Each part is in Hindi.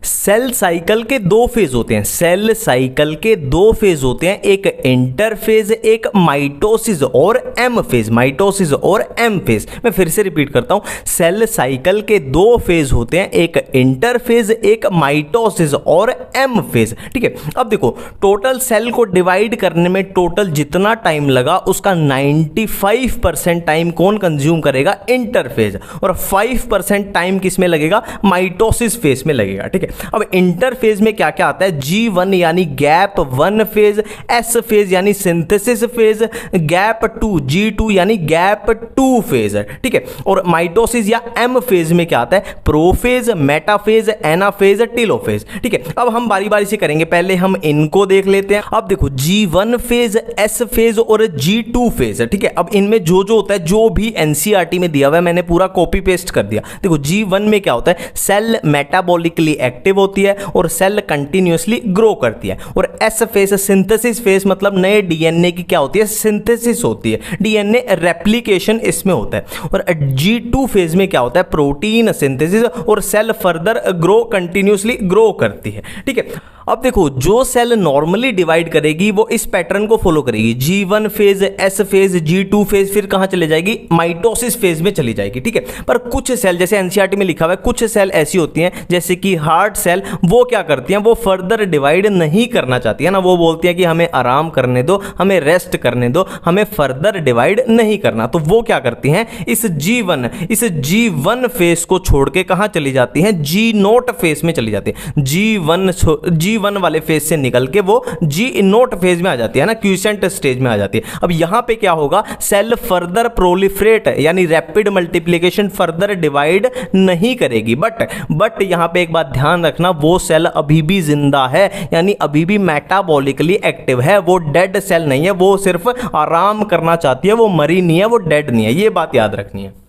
सेल साइकिल के दो फेज होते हैं, सेल साइकिल के दो फेज होते हैं, एक इंटरफेज, एक माइटोसिस और एम फेज, माइटोसिस और एम फेज। मैं फिर से रिपीट करता हूं, सेल साइकिल के दो फेज होते हैं, एक इंटरफेज, एक माइटोसिस और एम फेज। ठीक है, अब देखो टोटल सेल को डिवाइड करने में टोटल जितना टाइम लगा उसका 95% टाइम कौन कंज्यूम करेगा? इंटरफेज, और 5% टाइम किस में लगेगा? माइटोसिस फेज में लगेगा। ठीक है, अब इंटरफेज में क्या क्या आता है? G1 यानी गैप 1 फेज, S फेज यानी सिंथेसिस फेज, गैप 2 G2 यानी गैप 2 फेज। ठीक है, और माइटोसिस या M फेज में क्या आता है? Prophase, metaphase, anaphase, telophase. ठीक है, अब हम बारी बारी से करेंगे, पहले हम इनको देख लेते हैं। अब देखो G1 फेज, S फेज और G2 फेज। ठीक है, अब इनमें जो जो होता है, जो भी NCERT में दिया हुआ है मैंने पूरा कॉपी पेस्ट कर दिया। देखो G1 में क्या होता है? सेल मेटाबॉलिकली एक्टिव होती है और सेल कंटिन्यूअसली ग्रो करती है। और एस फेज सिंथेसिस फेज मतलब नए डीएनए की क्या होती है? सिंथेसिस होती है, डीएनए रेप्लिकेशन इसमें होता है। और G2 फेज में क्या होता है? प्रोटीन सिंथेसिस और cell further grow continuously grow करती है। ठीक है, अब देखो जो सेल नॉर्मली डिवाइड करेगी वो इस पैटर्न को फॉलो करेगी, G1 phase, S phase, G2 phase, फिर कहां चले जाएगी? माइटोसिस फेज में चली जाएगी। ठीक है, पर कुछ सेल जैसे एनसीईआरटी में लिखा हुआ है, कुछ सेल ऐसी होती हैं जैसे कि हार्ट सेल, वो क्या करती हैं? वो फर्दर डिवाइड नहीं करना चाहती है ना, वो बोलती है कि हमें आराम करने दो, हमें रेस्ट करने दो, हमें फर्दर डिवाइड नहीं करना। तो वो क्या करती हैं? इस G1 फेज को छोड़ के कहां चली जाती हैं? G0 फेज में चली जाती है। G1 वाले फेज से निकल के वो G0 फेज में आ जाती है ना, क्यूसेंट स्टेज में आ जाती है। अब यहां पे क्या होगा? सेल फर्दर प्रोलिफरेट यानी रैपिड मल्टीप्लिकेशन फर्दर डिवाइड नहीं करेगी। बट यहां पे एक बात ध्यान रखना, वो सेल अभी भी जिंदा है, यानी अभी भी मेटाबॉलिकली एक्टिव है, वो डेड सेल नहीं है, वो सिर्फ आराम करना चाहती है, वो मरी नहीं है, वो डेड नहीं है, ये बात याद रखनी है।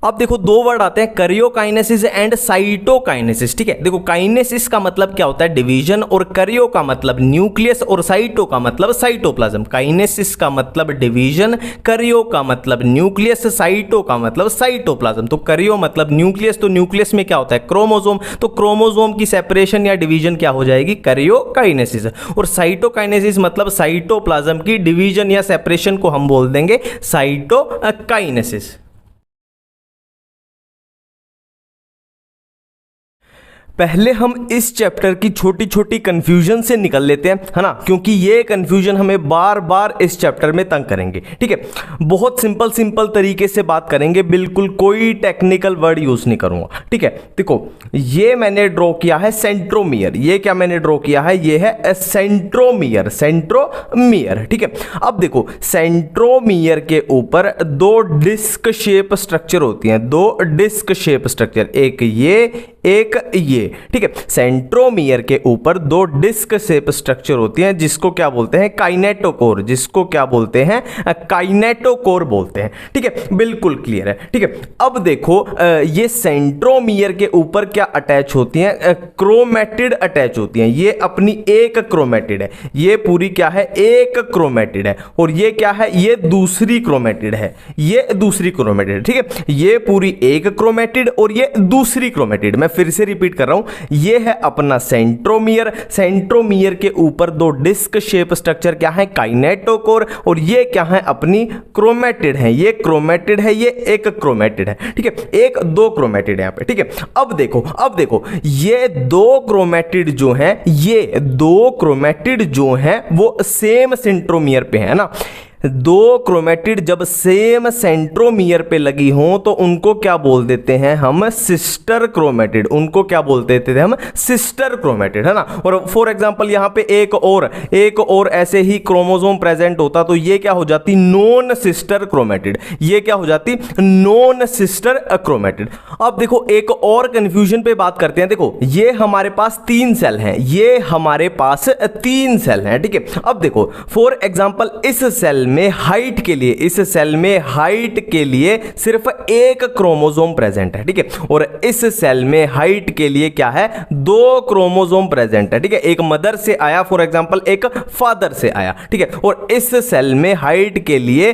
अब देखो दो वर्ड आते हैं, करियोकाइनेसिस एंड साइटोकाइनेसिस। ठीक है, देखो काइनेसिस का मतलब क्या होता है? डिवीजन, और करियो का मतलब न्यूक्लियस, और साइटो का मतलब साइटोप्लाज्म। काइनेसिस का मतलब डिवीजन, करियो का मतलब न्यूक्लियस, साइटो का मतलब साइटोप्लाज्म। तो करियो मतलब न्यूक्लियस, तो न्यूक्लियस में क्या होता है? क्रोमोसोम, तो क्रोमोसोम की सेपरेशन या डिवीजन क्या हो जाएगी? करियोकाइनेसिस। और साइटोकाइनेसिस मतलब साइटोप्लाज्म की डिवीजन या सेपरेशन को हम बोल देंगे साइटोकाइनेसिस। पहले हम इस चैप्टर की छोटी छोटी कंफ्यूजन से निकल लेते हैं, है ना, क्योंकि ये कंफ्यूजन हमें बार बार इस चैप्टर में तंग करेंगे। ठीक है, बहुत सिंपल तरीके से बात करेंगे, बिल्कुल कोई टेक्निकल वर्ड यूज नहीं करूंगा। ठीक है, देखो ये मैंने ड्रॉ किया है सेंट्रोमियर, ये क्या मैंने ड्रॉ किया है? ये है सेंट्रोमियर, सेंट्रोमियर। ठीक है, अब देखो सेंट्रोमियर के ऊपर दो डिस्क शेप स्ट्रक्चर होती हैं, दो डिस्क शेप स्ट्रक्चर, एक ये एक ये। ठीक है, सेंट्रोमियर के ऊपर दो डिस्क शेप स्ट्रक्चर होती हैं जिसको क्या बोलते हैं? काइनेटोकोर, जिसको क्या बोलते हैं? काइनेटोकोर बोलते हैं। ठीक है, बिल्कुल क्लियर है। ठीक है, अब देखो ये सेंट्रोमियर के ऊपर क्या अटैच होती हैं? क्रोमेटिड अटैच होती हैं। ये अपनी एक क्रोमेटिड है, ये पूरी क्या है? एक क्रोमेटिड है। और ये क्या है? ये दूसरी क्रोमेटिड है, ये दूसरी क्रोमेटिड है। ठीक है, ये पूरी एक क्रोमेटिड और ये दूसरी क्रोमेटिड। मैं फिर से रिपीट कर रहा हूं, ये है अपना सेंट्रोमियर, सेंट्रोमियर के ऊपर दो डिस्क शेप स्ट्रक्चर क्या है? काइनेटोकोर। और ये क्या है? अपनी क्रोमेटिड है, ये क्रोमेटिड है, ये एक क्रोमेटिड है। ठीक है, एक दो क्रोमेटिड है यहां पे। ठीक है, अब देखो ये दो क्रोमेटिड जो हैं, ये दो क्रोमेटिड जो हैं वो सेम सेंट्रोमियर पे है ना। दो क्रोमेटिड जब सेम सेंट्रोमियर पे लगी हो तो उनको क्या बोल देते हैं हम? Sister chromatid. उनको क्या बोल देते थे हम? सिस्टर क्रोमेटिड, है ना। और फॉर एग्जांपल यहां पे एक और ऐसे ही क्रोमोसोम प्रेजेंट होता तो ये क्या हो जाती? Non sister chromatid. ये क्या हो जाती? Non sister chromatid. अब देखो एक और कंफ्यूजन पे बात करते हैं। देखो ये हमारे पास 3 सेल हैं, ये हमारे पास 3 सेल हैं। ठीक है, अब देखो फॉर एग्जांपल इस सेल में हाइट के लिए, इस सेल में हाइट के लिए सिर्फ एक क्रोमोसोम प्रेजेंट है, ठीक है, और इस सेल में हाइट के लिए क्या है, 2 क्रोमोसोम प्रेजेंट है, ठीक है, एक मदर से आया, फॉर एग्जांपल एक फादर से आया, ठीक है, और इस सेल में हाइट के लिए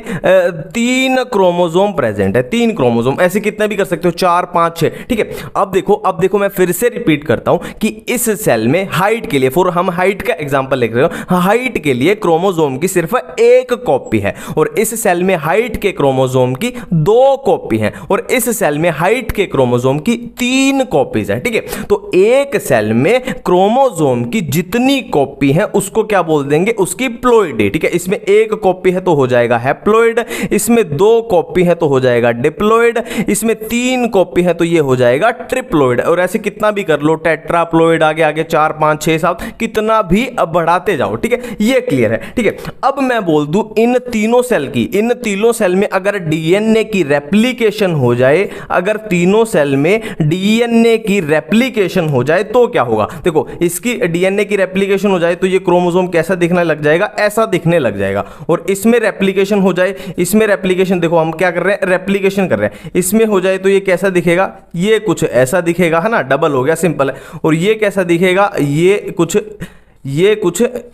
3 क्रोमोसोम प्रेजेंट है, 3 क्रोमोसोम, ऐसे कितने भी कर सकते हो, 4 5 6, ठीक है। अब देखो मैं फिर से रिपीट करता हूं कि इस सेल में हाइट के लिए, फॉर हम हाइट का एग्जांपल लिख रहे हो, हाइट के लिए क्रोमोसोम की सिर्फ एक कॉपी है, और इस सेल में हाइट के क्रोमोसोम की 2 कॉपी है, और इस सेल में हाइट के क्रोमोसोम की 3 कॉपीज है, ठीक है। तो एक सेल में क्रोमोसोम की जितनी कॉपी है उसको क्या बोल देंगे, उसकी प्लॉइडी, ठीक है। इसमें एक कॉपी है तो हो जाएगा हैप्लॉइड, इसमें 2 कॉपी है तो हो जाएगा डिप्लॉइड, इसमें 3 कॉपी है तो ये हो जाएगा ट्रिप्लॉइड, और ऐसे कितना भी कर लो, टेट्राप्लॉइड, आगे आगे 4 5 6 7 कितना भी अब बढ़ाते जाओ, ठीक है, ये क्लियर है, ठीक है। अब मैं बोल दूं इन तीनों सेल में अगर डीएनए की रेप्लिकेशन हो जाए, अगर तीनों सेल में डीएनए की रेप्लिकेशन हो जाए तो क्या होगा, देखो इसकी डीएनए की रेप्लिकेशन हो जाए तो ये क्रोमोसोम कैसा दिखने लग जाएगा, ऐसा दिखने लग जाएगा, और इसमें रेप्लिकेशन हो जाए, इसमें रेप्लिकेशन, देखो हम क्या कर रहे हैं, रेप्लिकेशन कर रहे हैं, इसमें हो जाए तो ये कैसा दिखेगा, ये कुछ ऐसा दिखेगा, है ना, डबल हो गया, सिंपल है, और ये कैसा दिखेगा, ये कुछ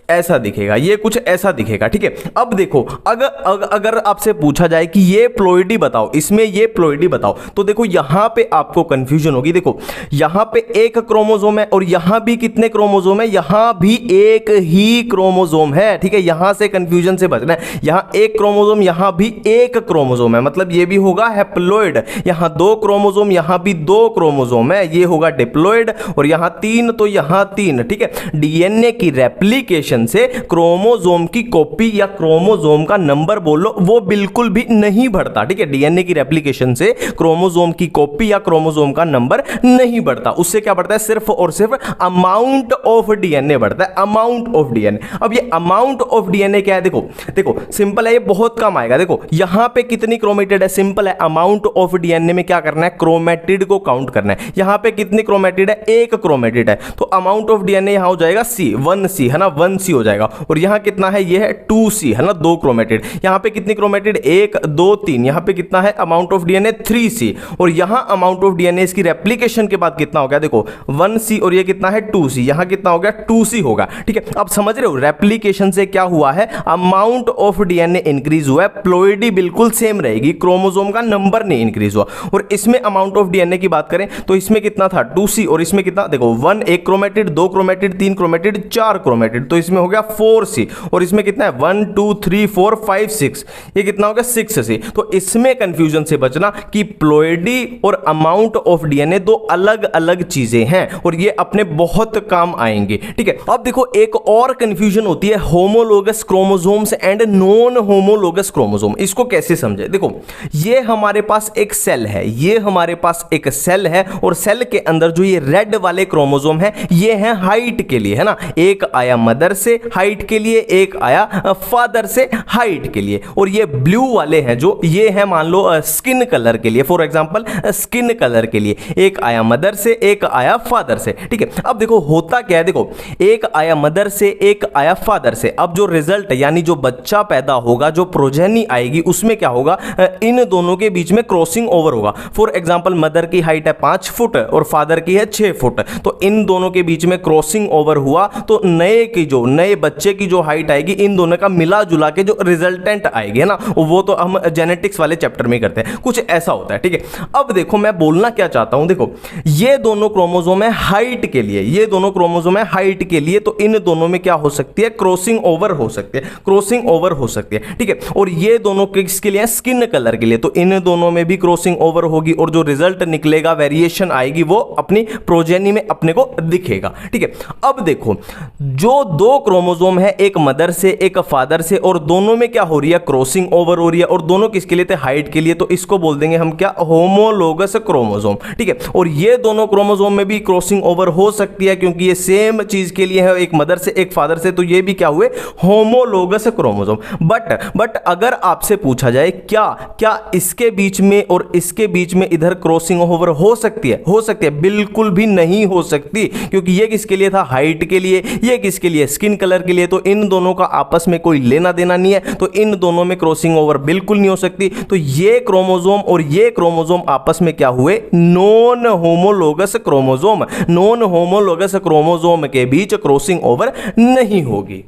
ऐसा दिखेगा, ये कुछ ऐसा दिखेगा, ठीक है। अब देखो अगर आपसे पूछा जाए कि ये प्लॉइडी बताओ, इसमें ये प्लॉइडी बताओ, तो देखो यहां पे आपको कंफ्यूजन होगी, देखो यहां पे एक क्रोमोसोम है और यहां भी कितने क्रोमोसोम है, यहां भी एक ही क्रोमोसोम है, ठीक है, यहां से कंफ्यूजन से बचना है, यहां एक क्रोमोसोम, यहां भी एक क्रोमोसोम है, मतलब ये भी होगा हैप्लॉइड, यहां 2 क्रोमोसोम, यहां भी 2 क्रोमोसोम है, ये होगा डिप्लॉइड, और यहां 3 तो यहां 3, ठीक है। डीएनए की रेप्लिकेशन से क्रोमोसोम की कॉपी या क्रोमोसोम का नंबर बोलो वो बिल्कुल भी नहीं बढ़ता, ठीक है। डीएनए की रेप्लिकेशन से क्रोमोसोम की कॉपी या क्रोमोसोम का नंबर नहीं बढ़ता, उससे क्या बढ़ता है, सिर्फ और सिर्फ अमाउंट ऑफ डीएनए बढ़ता है, अमाउंट ऑफ डीएनए। अब ये अमाउंट ऑफ डीएनए क्या है, देखो सिंपल है, ये बहुत कम आएगा, देखो यहां पे कितनी क्रोमेटिड है, सिंपल है, अमाउंट ऑफ डीएनए में क्या करना है, क्रोमेटिड को काउंट करना है, यहां पे कितनी क्रोमेटिड है, एक क्रोमेटिड है, तो अमाउंट ऑफ डीएनए यहां हो जाएगा C, 1C है ना, 1C हो जाएगा, और यहां कितना है, ये है 2C है ना, 2 क्रोमेटिड, यहां पे कितनी क्रोमेटिड, 1 2 3, यहां पे कितना है अमाउंट ऑफ डीएनए 3C, और यहां अमाउंट ऑफ डीएनए इसकी रेप्लिकेशन के बाद कितना हो गया, देखो 1C, और ये कितना है 2C, यहां कितना हो गया 2C होगा, ठीक है। अब समझ रहे हो रेप्लिकेशन से क्या हुआ है, अमाउंट ऑफ डीएनए इंक्रीज हुआ है, प्लॉइडी बिल्कुल सेम रहेगी, क्रोमोसोम का नंबर नहीं इंक्रीज हुआ। और इसमें अमाउंट ऑफ डीएनए की बात करें तो इसमें कितना था 2C, और इसमें कितना, देखो 1 1 क्रोमेटिड, 2 क्रोमेटिड, 3 क्रोमेटिड, 4 क्रोमेटिड, तो इसमें हो गया 4C, और इसमें कितना है 1 2 3 4 5 6, ये कितना हो गया 6C। तो इसमें कंफ्यूजन से बचना कि प्लॉइडी और अमाउंट ऑफ डीएनए 2 अलग अलग चीजें हैं, और ये अपने बहुत काम आएंगे, ठीक है। अब देखो एक और कंफ्यूजन होती है homologous chromosomes and non homologous chromosome, इसको कैसे समझे, देखो ये हमारे पास एक सेल है, ये हमारे पास एक सेल है, और सेल के अंदर जो ये रेड वाले क्रोमोसोम है ये है हाइट के लिए, है ना, एक आया मदर से हाइट के लिए, एक आया फादर से हाइट के लिए, और ये ब्लू वाले हैं जो ये है मान लो स्किन कलर के लिए, फॉर एग्जांपल स्किन कलर के लिए, एक आया मदर से एक आया फादर से, ठीक है। अब देखो होता क्या है, देखो एक आया मदर से एक आया फादर से, अब जो रिजल्ट यानी जो बच्चा पैदा होगा, जो प्रोजेनी आएगी, उसमें क्या होगा, इन दोनों के बीच में क्रॉसिंग ओवर होगा। फॉर एग्जांपल मदर की हाइट है 5 फुट और फादर की है 6 फुट, तो इन दोनों के बीच में क्रॉसिंग ओवर हुआ तो नए बच्चे की जो हाइट आएगी इन दोनों का मिला जुला के जो रिजल्टेंट आएगी, है ना, वो तो हम जेनेटिक्स वाले चैप्टर में करते हैं, कुछ ऐसा होता है, ठीक है। अब देखो मैं बोलना क्या चाहता हूं, देखो ये दोनों क्रोमोसोम है हाइट के लिए, ये दोनों क्रोमोसोम है हाइट के लिए, तो इन दोनों में क्या हो सकती है, क्रॉसिंग ओवर हो सकती है, क्रॉसिंग ओवर हो सकती है, ठीक है। और ये दोनों किसके लिए, स्किन कलर के लिए, तो इन दोनों में भी क्रॉसिंग ओवर होगी, और जो रिजल्ट निकलेगा, वेरिएशन आएगी, वो अपनी प्रोजेनी में अपने को दिखेगा, ठीक है। अब देखो जो 2 क्रोमोसोम है, एक मदर से एक फादर से, और दोनों में क्या हो रही है, क्रॉसिंग ओवर हो रही है, और दोनों किसके लिए थे, हाइट के लिए, तो इसको बोल देंगे हम क्या, होमोलोगस क्रोमोसोम, ठीक है। और ये दोनों क्रोमोसोम में भी क्रॉसिंग ओवर हो सकती है क्योंकि ये सेम चीज के लिए है, एक मदर से एक फादर से, तो ये भी क्या हुए, होमोलोगस क्रोमोसोम। बट अगर आपसे पूछा जाए क्या इसके बीच में और इसके बीच में इधर क्रॉसिंग ओवर हो सकती है, बिल्कुल भी नहीं हो सकती, क्योंकि ये किसके लिए था, हाइट के लिए, ये किसके लिए, स्किन कलर के लिए। तो इन दोनों का आपस में कोई लेना देना नहीं है, तो इन दोनों में क्रॉसिंग ओवर बिल्कुल नहीं हो सकती। तो ये क्रोमोसोम और ये क्रोमोसोम आपस में क्या हुए, non homologous chromosome. Non homologous chromosome के बीच क्रॉसिंग ओवर नहीं होगी।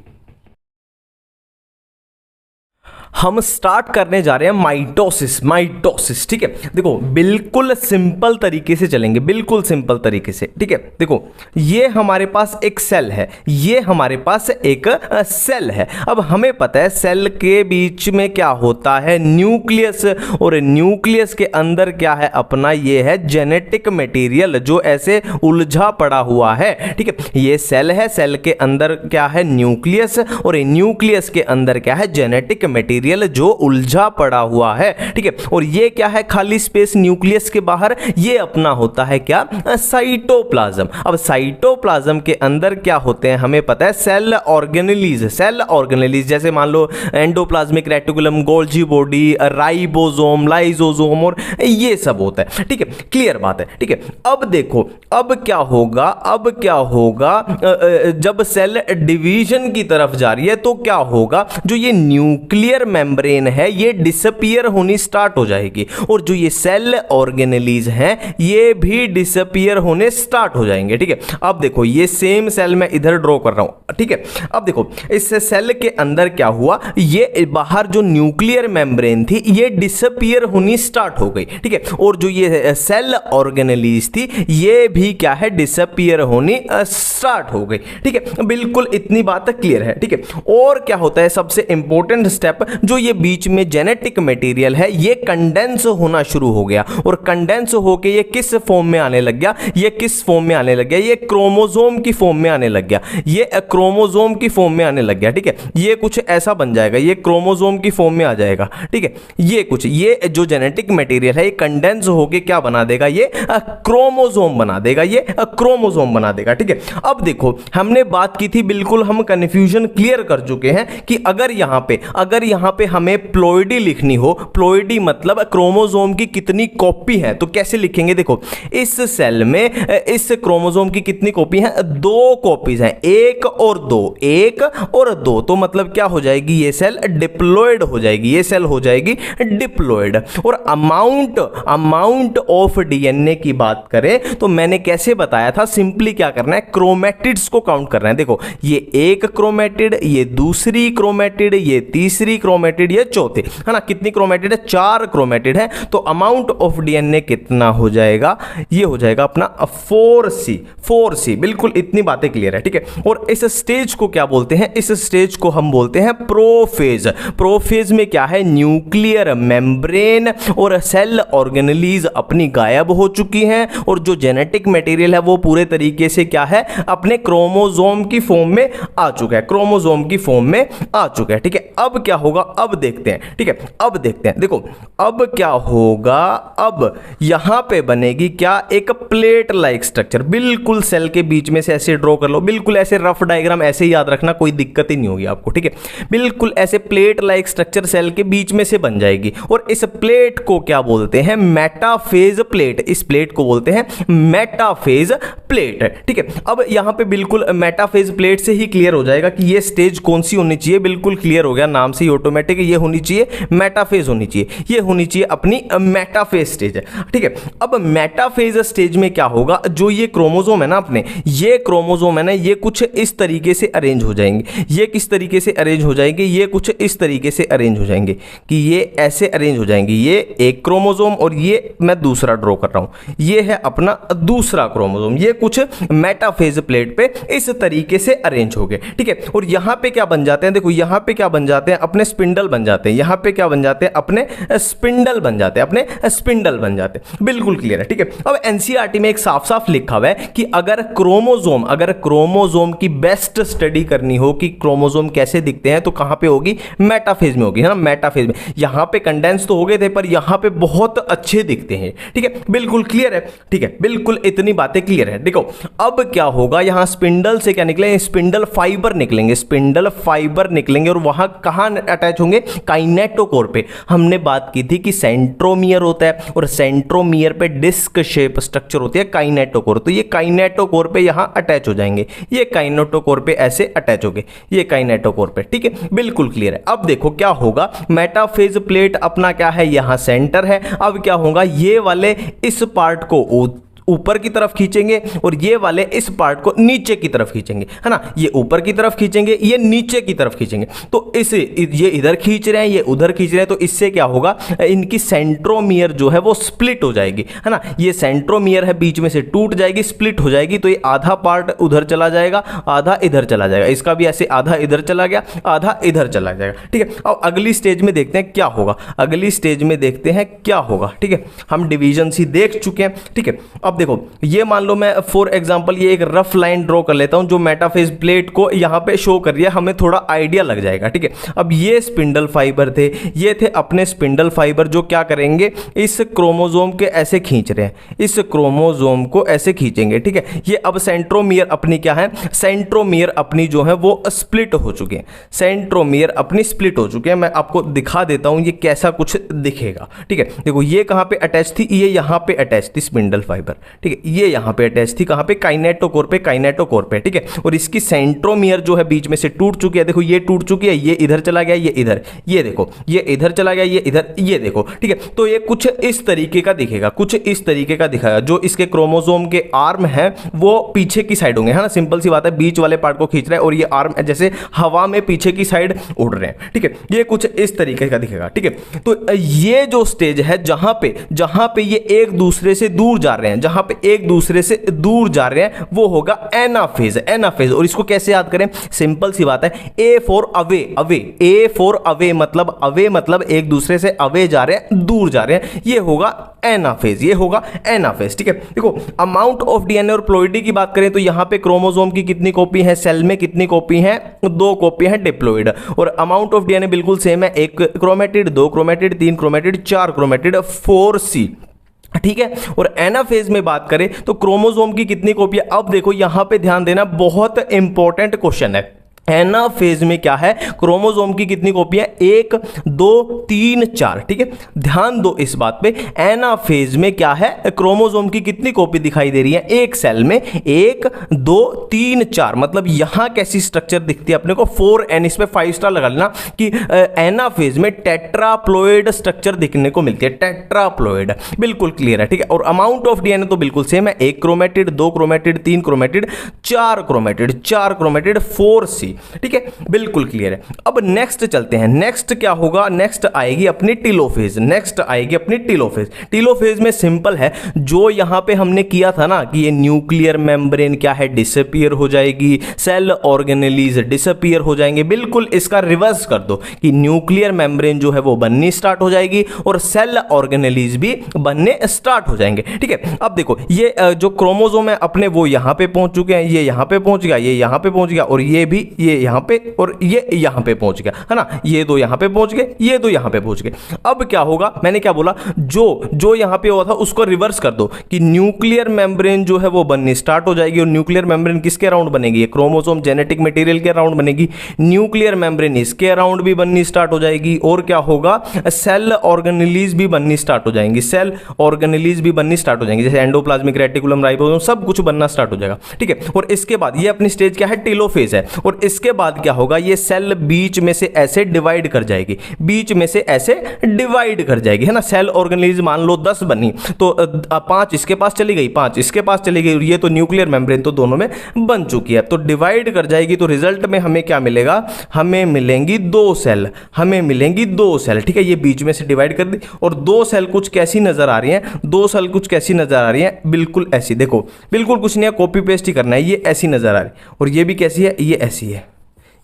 हम स्टार्ट करने जा रहे हैं माइटोसिस। माइटोसिस, ठीक है। देखो बिल्कुल सिंपल तरीके से चलेंगे, बिल्कुल सिंपल तरीके से, ठीक है। देखो ये हमारे पास एक सेल है, ये हमारे पास एक सेल है। अब हमें पता है सेल के बीच में क्या होता है, न्यूक्लियस, और न्यूक्लियस के अंदर क्या है अपना, ये है जेनेटिक मटेरियल जो ऐसे उलझा पड़ा हुआ है, ठीक है। ये सेल है, सेल के अंदर क्या है, न्यूक्लियस, और न्यूक्लियस के अंदर क्या है, जेनेटिक मटेरियल जो उलझा पड़ा हुआ है, ठीक है। और ये क्या है, खाली स्पेस न्यूक्लियस के बाहर, ये अपना होता है क्या, साइटोप्लाज्म। अब साइटोप्लाज्म के अंदर क्या होते हैं हमें पता है, सेल ऑर्गेनेलीज। सेल ऑर्गेनेलीज जैसे मान लो endoplasmic reticulum, Golgi body, ribosome, lysosome, और ये सब होता है, ठीक है। क्लियर बात है, ठीक है। अब देखो अब क्या होगा, अब क्या होगा, जब सेल डिवीजन की तरफ जा रही है तो क्या होगा, जो ये न्यूक्लियर मेम्ब्रेन है ये डिसअपीयर होनी स्टार्ट हो जाएगी, और जो ये सेल ऑर्गेनेलीज हैं ये भी डिसअपीयर होने स्टार्ट हो जाएंगे, ठीक है। अब देखो ये सेम सेल मैं इधर ड्रॉ कर रहा हूं, ठीक है। अब देखो इस सेल के अंदर क्या हुआ, ये बाहर जो न्यूक्लियर मेम्ब्रेन थी ये डिसअपीयर होनी स्टार्ट हो गई, ठीक है। और जो ये सेल ऑर्गेनेलीज थी ये भी क्या है, डिसअपीयर होनी स्टार्ट हो गई, ठीक है। बिल्कुल इतनी बात क्लियर है, ठीक है। और क्या होता है, सबसे इंपॉर्टेंट स्टेप, जो ये बीच में जेनेटिक मटेरियल है ये कंडेंस होना शुरू हो गया, और कंडेंस होके ये किस फॉर्म में आने लग गया, ये किस फॉर्म में आने लग गया, ये क्रोमोसोम की फॉर्म में आने लग गया, ये क्रोमोसोम की फॉर्म में आने लग गया, ठीक है। ये कुछ ऐसा बन जाएगा, ये क्रोमोसोम की फॉर्म में आ जाएगा, ठीक है। ये कुछ, ये जो जेनेटिक मटेरियल है ये कंडेंस होके क्या बना देगा, ये क्रोमोसोम बना देगा, ये क्रोमोसोम बना देगा, ठीक है। अब देखो हमने बात की थी, बिल्कुल हम कंफ्यूजन क्लियर कर चुके हैं कि अगर यहां पे हमें प्लॉइडी लिखनी हो, प्लॉइडी मतलब क्रोमोसोम की कितनी कॉपी है, तो कैसे लिखेंगे, देखो इस सेल में इस क्रोमोसोम की कितनी कॉपी है, 2 कॉपीज हैं, 1 और 2, 1 और 2, तो मतलब क्या हो जाएगी, ये सेल डिप्लॉयड हो जाएगी, ये सेल हो जाएगी डिप्लॉयड। और अमाउंट ऑफ डीएनए की बात करें तो मैंने कैसे बताया था, सिंपली क्या करना है, क्रोमैटिड्स को काउंट करना है। देखो ये एक क्रोमैटिड, ये दूसरी क्रोमैटिड, ये तीसरी क्रोमैटिड, ये चौथी, है ना। कितनी क्रोमैटिड है, 4 क्रोमैटिड है। तो अमाउंट ऑफ डीएनए कितना हो जाएगा, ये हो जाएगा अपना 4C। बिल्कुल इतनी बातें क्लियर है, ठीक है। और इस स्टेज को क्या बोलते हैं, इस स्टेज को हम बोलते हैं प्रोफेज। प्रोफेज में क्या है, न्यूक्लियर मेम्ब्रेन और सेल ऑर्गेनेलीज अपनी गायब हो चुकी हैं, और जो जेनेटिक मटेरियल है वो पूरे तरीके से क्या है, अपने क्रोमोसोम की फॉर्म में आ चुका है, क्रोमोसोम की फॉर्म में आ चुका है, ठीक है। अब क्या होगा, अब देखते हैं, ठीक है। अब देखते हैं, देखो अब क्या होगा, अब यहां पे बनेगी क्या, एक प्लेट लाइक स्ट्रक्चर। बिल्कुल सेल के बीच में से ऐसे ड्रॉ कर लो, बिल्कुल ऐसे रफ डायग्राम ऐसे ही याद रखना, कोई दिक्कत ही नहीं होगी आपको, ठीक है। बिल्कुल ऐसे प्लेट लाइक स्ट्रक्चर सेल के बीच में से बन जाएगी, और इस प्लेट को क्या बोलते हैं, मेटाफेज प्लेट। इस प्लेट को बोलते हैं मेटाफेज प्लेट, ठीक है। अब यहां पे बिल्कुल मेटाफेज प्लेट से ही क्लियर हो जाएगा कि ये स्टेज कौन सी होनी चाहिए, बिल्कुल क्लियर हो गया, नाम से ही ऑटोमेटिक ये होनी चाहिए मेटाफेज होनी चाहिए, ये होनी चाहिए अपनी मेटाफेज स्टेज है, ठीक है। अब मेटाफेज स्टेज में क्या होगा, जो ये क्रोमोसोम है ना अपने, ये क्रोमोसोम है ना, ये कुछ इस तरीके से अरेंज हो जाएंगे, ये किस तरीके से अरेंज हो जाएंगे, ये कुछ इस तरीके से अरेंज हो जाएंगे कि ये ऐसे अरेंज हो जाएंगे, ये एक क्रोमोसोम और ये मैं दूसरा ड्रॉ कर रहा हूं, ये है अपना दूसरा क्रोमोसोम, ये कुछ मेटाफेज प्लेट पे इस तरीके से अरेंज हो गए, ठीक है। और यहां पे क्या बन जाते हैं, देखो यहां पे क्या बन जाते हैं, अपने स्पिंडल बन जाते हैं, यहां पे क्या बन जाते हैं, अपने स्पिंडल बन जाते हैं, अपने स्पिंडल बन जाते हैं, बिल्कुल क्लियर है, ठीक है। अब एनसीईआरटी में एक साफ साफ लिखा हुआ है कि अगर क्रोमोसोम की बेस्ट स्टडी करनी हो कि क्रोमोसोम कैसे दिखते हैं तो कहां पे होगी, मेटाफेज में होगी, है ना, मेटाफेज में। यहां पे कंडेंस तो हो गए थे पर यहां पे बहुत अच्छे दिखते हैं, ठीक है, बिल्कुल क्लियर है, ठीक है, बिल्कुल इतनी बातें क्लियर है। देखो अब क्या होगा, यहां स्पिंडल से क्या निकलेंगे, स्पिंडल फाइबर निकलेंगे, स्पिंडल फाइबर निकलेंगे, और वहां कहां अटैच अटैच होंगे काइनेटोकोर पे। हमने बात की थी कि सेंट्रोमियर होता है और सेंट्रोमियर पे डिस्क शेप स्ट्रक्चर होती है काइनेटोकोर, तो ये काइनेटोकोर पे यहां अटैच हो जाएंगे, ये काइनेटोकोर पे ऐसे अटैच हो गए, ये काइनेटोकोर पे, ठीक है, बिल्कुल क्लियर है। अब देखो क्या होगा, मेटाफेज प्लेट अपना क्या है, यहां सेंटर है। अब क्या होगा, ये वाले इस पार्ट को ऊपर की तरफ खींचेंगे और ये वाले इस पार्ट को नीचे की तरफ खींचेंगे, है ना, ये ऊपर की तरफ खींचेंगे, ये नीचे की तरफ खींचेंगे। तो इसे ये इधर खींच रहे हैं, ये उधर खींच रहे हैं, तो इससे क्या होगा, इनकी सेंट्रोमियर जो है वो स्प्लिट हो जाएगी, है ना, ये सेंट्रोमियर है बीच में से टूट जाएगी, स्प्लिट हो जाएगी, तो ये आधा पार्ट उधर चला जाएगा, आधा इधर चला जाएगा, इसका भी ऐसे आधा इधर चला गया, आधा इधर चला जाएगा, ठीक है। अब अगली स्टेज में देखते हैं क्या होगा, अगली स्टेज में देखते हैं क्या होगा, ठीक है। हम डिवीजन ही देख चुके हैं, ठीक है। अब देखो ये मान लो मैं फॉर एग्जांपल ये एक रफ लाइन ड्रॉ कर लेता हूं जो मेटाफेज प्लेट को यहां पे शो कर रही है, हमें थोड़ा आइडिया लग जाएगा, ठीक है। अब ये स्पिंडल फाइबर थे, ये थे अपने स्पिंडल फाइबर जो क्या करेंगे, इस क्रोमोसोम के ऐसे खींच रहे हैं, इस क्रोमोसोम को ऐसे खींचेंगे, ठीक है। ये अब सेंट्रोमियर अपनी क्या है, सेंट्रोमियर अपनी जो है वो स्प्लिट हो चुके हैं, सेंट्रोमियर अपनी स्प्लिट हो चुके हैं। मैं आपको दिखा देता हूं ये कैसा कुछ दिखेगा, ठीक है। देखो ये कहां पे अटैच थी, ये यहां पे अटैच थी स्पिंडल फाइबर, ठीक है, ये यहां पे अटैच थी, कहां पे, काइनेटोकोर पे, काइनेटोकोर पे, ठीक है। और इसकी सेंट्रोमियर जो है बीच में से टूट चुकी है, देखो ये टूट चुकी है, ये इधर चला गया, ये इधर, ये देखो ये इधर चला गया, ये इधर, ये देखो, ठीक है। तो ये कुछ इस तरीके का दिखेगा, कुछ इस तरीके का दिखाएगा। जो इसके क्रोमोसोम के आर्म है वो पीछे की साइड होंगे, है ना, सिंपल सी बात है, बीच वाले पार्ट को खींच रहा है और ये आर्म जैसे हवा में पीछे की साइड उड़ रहे हैं, ठीक है। ये कुछ इस तरीके का दिखेगा, ठीक है। तो ये जो स्टेज है जहां पे ये एक दूसरे से दूर जा रहे हैं, जहां पे एक दूसरे से दूर जा रहे हैं, वो होगा एनाफेज, एनाफेज। और इसको कैसे याद करें, सिंपल सी बात है, A for away, away, A for away मतलब एक दूसरे से अवे जा रहे हैं, दूर जा रहे हैं, ये होगा एनाफेज, ये होगा एनाफेज, ठीक है। देखो अमाउंट ऑफ डीएनए और प्लॉइडी की बात करें तो यहां पे क्रोमोसोम की कितनी कॉपी है, सेल में कितनी कॉपी है, 2 कॉपी है डिप्लॉइड। और अमाउंट ऑफ डीएनए बिल्कुल सेम है, 1 chromatid, 2 chromatid, 3 chromatid, 4 chromatid, 4C, ठीक है। और एनाफेज में बात करें तो क्रोमोसोम की कितनी कॉपी है। अब देखो यहां पे ध्यान देना, बहुत इंपॉर्टेंट क्वेश्चन है। एनाफेज में क्या है, क्रोमोसोम की कितनी कॉपी है, 1 2 3 4, ठीक है। ध्यान दो इस बात पे, एनाफेज में क्या है, क्रोमोसोम की कितनी कॉपी दिखाई दे रही है, एक सेल में 1 2 3 4, मतलब यहां कैसी स्ट्रक्चर दिखती है अपने को, 4n, इस पे 5 स्टार लगा लेना कि एनाफेज में टेट्राप्लॉइड स्ट्रक्चर दिखने को मिलती है, टेट्राप्लॉइड, बिल्कुल क्लियर है, ठीक है। और अमाउंट ऑफ डीएनए तो बिल्कुल सेम है, 1 chromatid, 2 chromatid, 3 chromatid, 4 chromatid, 4 chromatid, 4C, ठीक है, बिल्कुल क्लियर है। अब नेक्स्ट चलते हैं, नेक्स्ट क्या होगा, नेक्स्ट आएगी अपनी टीलोफेज, नेक्स्ट आएगी अपनी टीलोफेज। टीलोफेज में सिंपल है, जो यहां पे हमने किया था ना कि ये न्यूक्लियर मेम्ब्रेन क्या है, डिसअपीयर हो जाएगी, सेल ऑर्गेनेलीज डिसअपीयर हो जाएंगे, बिल्कुल इसका रिवर्स कर दो कि न्यूक्लियर मेम्ब्रेन जो है वो बननी स्टार्ट हो जाएगी और सेल ऑर्गेनेलीज भी बनने स्टार्ट हो जाएंगे, ठीक है। अब देखो ये जो क्रोमोसोम है अपने वो यहां पे पहुंच चुके हैं, ये यहां पे पहुंच गया, ये यहां पे पहुंच गया, और ये भी ये यहां पे और ये यहां पे पहुंच गया, है ना, ये दो यहां पे पहुंच गए, ये दो यहां पे पहुंच गए। अब क्या होगा, मैंने क्या बोला, जो यहां पे हुआ था उसको रिवर्स कर दो कि न्यूक्लियर मेम्ब्रेन जो है वो बननी स्टार्ट हो जाएगी। और न्यूक्लियर मेम्ब्रेन किसके अराउंड बनेगी, क्रोमोसोम जेनेटिक मटेरियल के अराउंड बनेगी, न्यूक्लियर मेम्ब्रेन इसके अराउंड भी बननी स्टार्ट हो जाएगी। और क्या होगा, सेल ऑर्गेनेलीज भी बननी स्टार्ट हो जाएंगी, सेल ऑर्गेनेलीज भी बननी स्टार्ट हो जाएंगी, जैसे एंडोप्लाज्मिक रेटिकुलम, राइबोसोम, सब कुछ बनना स्टार्ट हो जाएगा, ठीक है। और इसके बाद ये अपनी स्टेज क्या है, टीलोफेज है। और इसके बाद क्या होगा, ये सेल बीच में से ऐसे डिवाइड कर जाएगी, बीच में से ऐसे डिवाइड कर जाएगी, है ना। सेल ऑर्गेनेलीज मान लो 10 बनी तो 5 इसके पास चली गई, 5 इसके पास चली गई, और ये तो न्यूक्लियर मेम्ब्रेन तो दोनों में बन चुकी है, तो डिवाइड कर जाएगी। तो रिजल्ट में हमें क्या मिलेगा, हमें मिलेंगी 2 सेल, हमें मिलेंगी 2 सेल, ठीक है। ये बीच में से डिवाइड कर दी और 2 सेल कुछ कैसी नजर आ रही हैं, 2 सेल कुछ कैसी नजर आ रही हैं, बिल्कुल ऐसी, देखो बिल्कुल कुछ नहीं है, कॉपी पेस्ट ही करना है, ये ऐसी नजर आ रही है। और ये भी कैसी है, ये ऐसी है,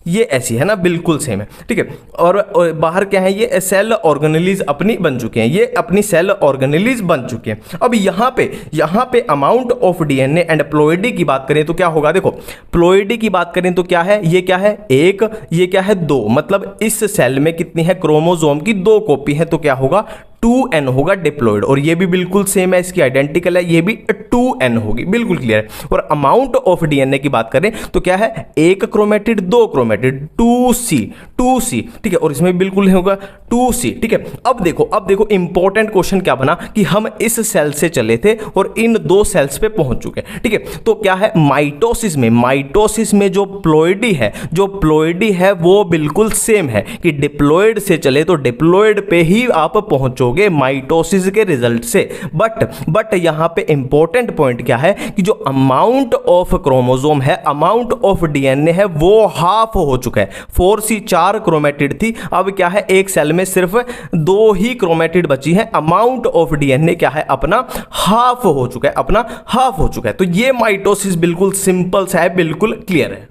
ये ऐसी है ना, बिल्कुल सेम है, ठीक है। और बाहर क्या है, ये सेल ऑर्गेनेलीज अपनी बन चुके हैं, ये अपनी सेल ऑर्गेनेलीज बन चुके हैं। अब यहाँ पे amount of DNA and ploidy की बात करें तो क्या होगा, देखो प्लॉइडी की बात करें तो क्या है, ये क्या है 1, ये क्या है 2, मतलब इस सेल में कितनी है, क्रोमोसोम की 2 कॉपी है, तो क्या होगा 2n होगा डिप्लॉइड। और ये भी बिल्कुल सेम है, इसकी आइडेंटिकल है, ये भी 2n होगी, बिल्कुल क्लियर है। और अमाउंट ऑफ डीएनए की बात करें तो क्या है, एक क्रोमेटिड, दो क्रोमेटिड, 2c, ठीक है, और इसमें बिल्कुल होगा 2c, ठीक है। अब देखो इंपॉर्टेंट क्वेश्चन क्या बना कि हम इस सेल से चले थे और इन दो सेल्स पे पहुंच चुके हैं, ठीक है। तो क्या है, माइटोसिस में जो प्लोइडी है वो बिल्कुल सेम है कि डिप्लॉयड से चले तो डिप्लॉयड पे ही आप पहुंचोगे माइटोसिस के रिजल्ट से। बट यहां पे इंपॉर्टेंट पॉइंट क्या है कि जो अमाउंट ऑफ क्रोमोसोम है, अमाउंट ऑफ डीएनए है, वो हाफ हो चुका है। 4c 4 क्रोमेटिड थी, अब क्या है एक सेल में सिर्फ 2 ही क्रोमेटिड बची है, अमाउंट ऑफ डीएनए क्या है अपना हाफ हो चुका है, तो ये माइटोसिस बिल्कुल सिंपल सा है, बिल्कुल क्लियर है।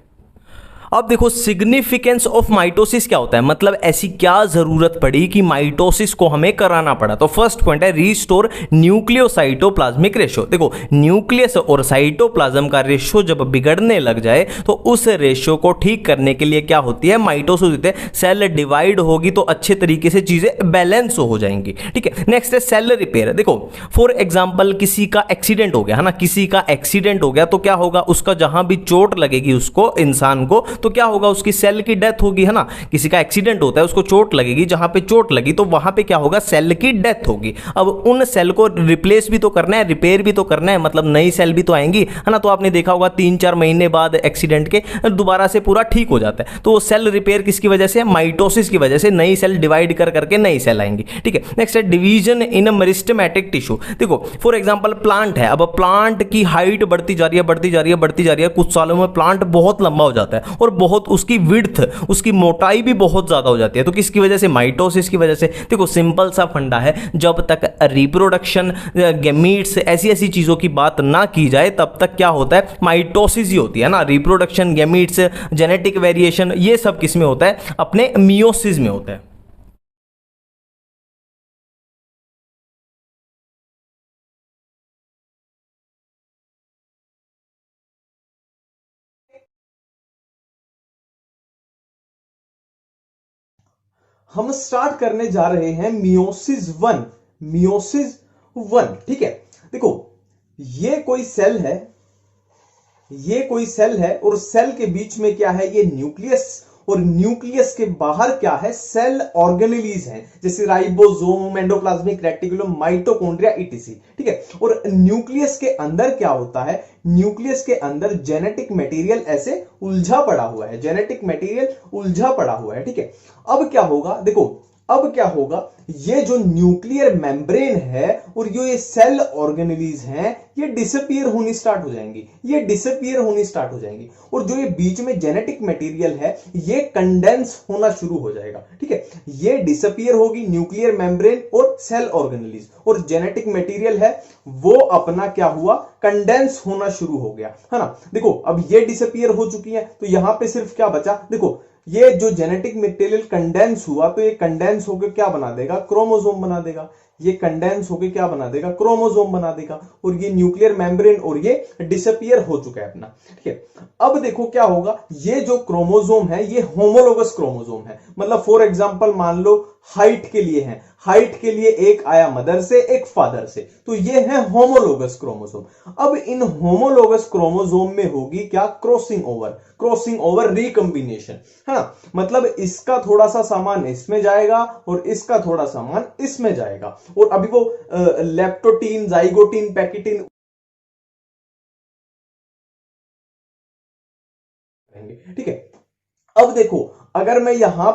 अब देखो सिग्निफिकेंस ऑफ माइटोसिस क्या होता है, मतलब ऐसी क्या जरूरत पड़ी कि माइटोसिस को हमें कराना पड़ा। तो फर्स्ट पॉइंट है रीस्टोर न्यूक्लियोसाइटोप्लाज्मिक रेशियो। देखो न्यूक्लियस और साइटोप्लाज्म का रेशियो जब बिगड़ने लग जाए तो उस रेशियो को ठीक करने के लिए क्या होती है, माइटोसिस होती है। सेल डिवाइड होगी तो अच्छे तरीके से चीजें बैलेंस हो जाएंगी, ठीक है। नेक्स्ट है सेल रिपेयर। देखो फॉर एग्जाम्पल किसी का एक्सीडेंट हो गया है ना, किसी का एक्सीडेंट हो गया तो क्या होगा, उसका जहां भी चोट लगेगी उसको, इंसान को, तो क्या होगा, उसकी सेल की डेथ होगी, है ना। किसी का एक्सीडेंट होता है, उसको चोट लगेगी, जहां पे चोट लगी तो वहां पे क्या होगा, सेल की डेथ होगी। अब उन सेल को रिप्लेस भी तो करना है, रिपेयर भी तो करना है, मतलब नई सेल भी तो आएंगी, है ना। तो आपने देखा होगा 3-4 महीने बाद एक्सीडेंट के दोबारा से पूरा ठीक हो जाता है। तो वो सेल रिपेयर किसकी वजह से, माइटोसिस की वजह से, नई सेल डिवाइड कर करके नई सेल आएंगी, ठीक है। नेक्स्ट है डिवीजन इन मेरिस्टेमेटिक टिश्यू। देखो फॉर एग्जांपल प्लांट है, अब प्लांट की हाइट बढ़ती जा रही है, कुछ सालों में प्लांट बहुत लंबा हो जाता है और बहुत उसकी विड्थ, उसकी मोटाई भी बहुत ज्यादा हो जाती है। तो किसकी वजह से, माइटोसिस की वजह से। देखो सिंपल सा फंडा है, जब तक रिप्रोडक्शन, गैमीट्स, ऐसी चीजों की बात ना की जाए तब तक क्या होता है, माइटोसिस ही होती है ना। रिप्रोडक्शन, गैमीट्स, जेनेटिक वेरिएशन, ये सब किस में होता है, अपने मियोसिस में होता है। हम स्टार्ट करने जा रहे हैं मियोसिस वन, ठीक है। देखो ये कोई सेल है और सेल के बीच में क्या है, ये न्यूक्लियस, और न्यूक्लियस के बाहर क्या है, सेल ऑर्गेनेलीज हैं, जैसे ribosome, endoplasmic reticulum, mitochondria etc, ठीक है। और न्यूक्लियस के अंदर क्या होता है, न्यूक्लियस के अंदर जेनेटिक मटेरियल ऐसे उलझा पड़ा हुआ है, ठीक है। अब क्या होगा, देखो अब क्या होगा, ये जो न्यूक्लियर मेम्ब्रेन है और जो ये सेल ऑर्गेनेलीज हैं, ये डिसअपीयर होनी स्टार्ट हो जाएंगी, और जो ये बीच में जेनेटिक मटेरियल है ये कंडेंस होना शुरू हो जाएगा, ठीक है। ये डिसअपीयर होगी, न्यूक्लियर मेम्ब्रेन और सेल ऑर्गेनेलीज, और जेनेटिक मटेरियल है वो अपना क्या हुआ, कंडेंस होना शुरू हो गया, है ना। देखो अब ये डिसअपीयर हो चुकी है, तो यहां पे सिर्फ क्या बचा, देखो ये जो जेनेटिक मटेरियल कंडेंस हुआ तो ये कंडेंस होकर क्या बना देगा, क्रोमोसोम बना देगा। ये कंडेंस होकर क्या बना देगा, क्रोमोसोम बना देगा, और ये न्यूक्लियर मेम्ब्रेन और ये डिसअपीयर हो चुका है अपना, ठीक है। अब देखो क्या होगा, ये जो क्रोमोसोम है ये होमोलोगस क्रोमोसोम है, मतलब फॉर एग्जांपल मान लो हाइट के लिए है, हाइट के लिए एक आया मदर से, एक फादर से, तो ये है होमोलोगस क्रोमोसोम। अब इन होमोलोगस क्रोमोसोम में होगी क्या, क्रॉसिंग ओवर रिकंबिनेशन, है ना। मतलब इसका थोड़ा सा सामान इसमें जाएगा और इसका थोड़ा सामान इसमें जाएगा, और अभी वो लेप्टोटीन, जाइगोटीन, पैकिटीन, ठीक है। अब देखो अगर मैं यहां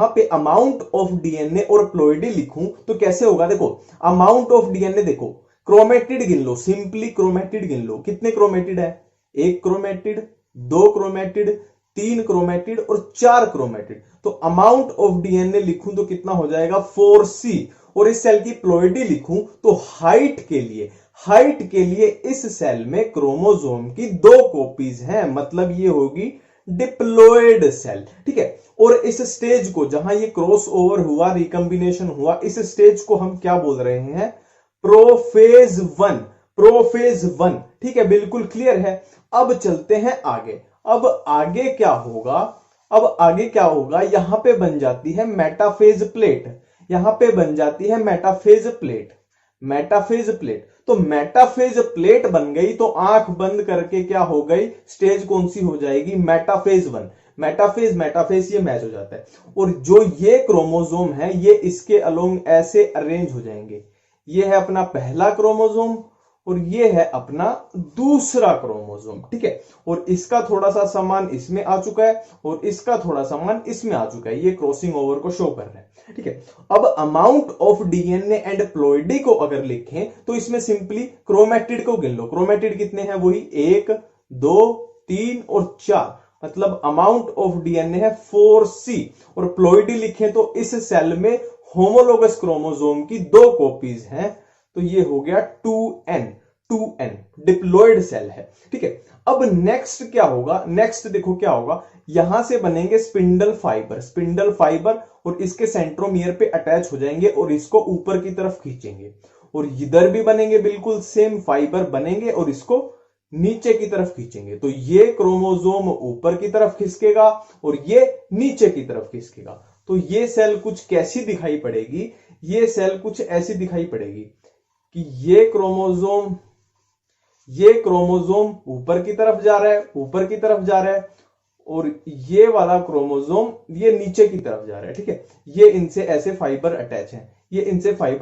पे अमाउंट ऑफ डीएनए और प्लोइडी लिखूं तो कैसे होगा, देखो अमाउंट ऑफ डीएनए, देखो क्रोमेटिड गिन लो, सिंपली क्रोमेटिड गिन लो, कितने क्रोमेटिड है, 1 क्रोमेटिड, 2 क्रोमेटिड, 3 क्रोमेटिड और 4 क्रोमेटिड। तो अमाउंट ऑफ डीएनए लिखूं तो कितना हो जाएगा, 4c, और इस सेल की प्लोइडी लिखूं तो हाइट के लिए इस सेल में क्रोमोसोम की 2 कॉपीज हैं, मतलब ये होगी डिप्लॉयड सेल, ठीक है। और इस स्टेज को, जहां ये क्रॉस ओवर हुआ, रिकंबिनेशन हुआ, इस स्टेज को हम क्या बोल रहे हैं, प्रोफेज वन, ठीक है, बिल्कुल क्लियर है। अब चलते हैं आगे। अब आगे क्या होगा, यहां पे बन जाती है मेटाफेज प्लेट, मेटाफेज प्लेट। तो मेटाफेज प्लेट बन गई तो आंख बंद करके क्या हो गई, स्टेज कौन सी हो जाएगी, मेटाफेज 1। मेटाफेज मेटाफेज ये मैच हो जाता है। और जो ये क्रोमोसोम है ये इसके अलोंग ऐसे अरेंज हो जाएंगे। ये है अपना पहला क्रोमोसोम और ये है अपना दूसरा क्रोमोसोम, ठीक है। और इसका थोड़ा सा सामान इसमें आ चुका है और इसका थोड़ा सामान इसमें आ चुका है, ये क्रॉसिंग ओवर को शो कर रहे हैं, ठीक है। अब amount of DNA and ploidy को अगर लिखें तो इसमें सिंपली क्रोमैटिड को गिन लो। क्रोमैटिड कितने हैं, वही 1 2 3 और 4, मतलब अमाउंट ऑफ डीएनए है 4C। और प्लॉइडी लिखें तो इस सेल में होमोलोगस क्रोमोसोम की 2 कॉपीज हैं, तो ये हो गया 2N डिप्लॉयड सेल है, ठीक है। अब नेक्स्ट क्या होगा, नेक्स्ट देखो क्या होगा, यहां से बनेंगे स्पिंडल फाइबर और इसके सेंट्रोमियर पे अटैच हो जाएंगे और इसको ऊपर की तरफ खींचेंगे। और इधर भी बनेंगे बिल्कुल सेम फाइबर बनेंगे और इसको नीचे की तरफ खींचेंगे। तो ये क्रोमोसोम ऊपर की तरफ खिसकेगा और ये नीचे की तरफ खिसकेगा। तो ये सेल कुछ कैसी दिखाई पड़ेगी, ये सेल कुछ ऐसी दिखाई पड़ेगी कि ये क्रोमोसोम ऊपर की तरफ जा रहा है और ये वाला क्रोमोसोम ये नीचे की तरफ जा रहा है, ठीक है। ये इनसे ऐसे फाइबर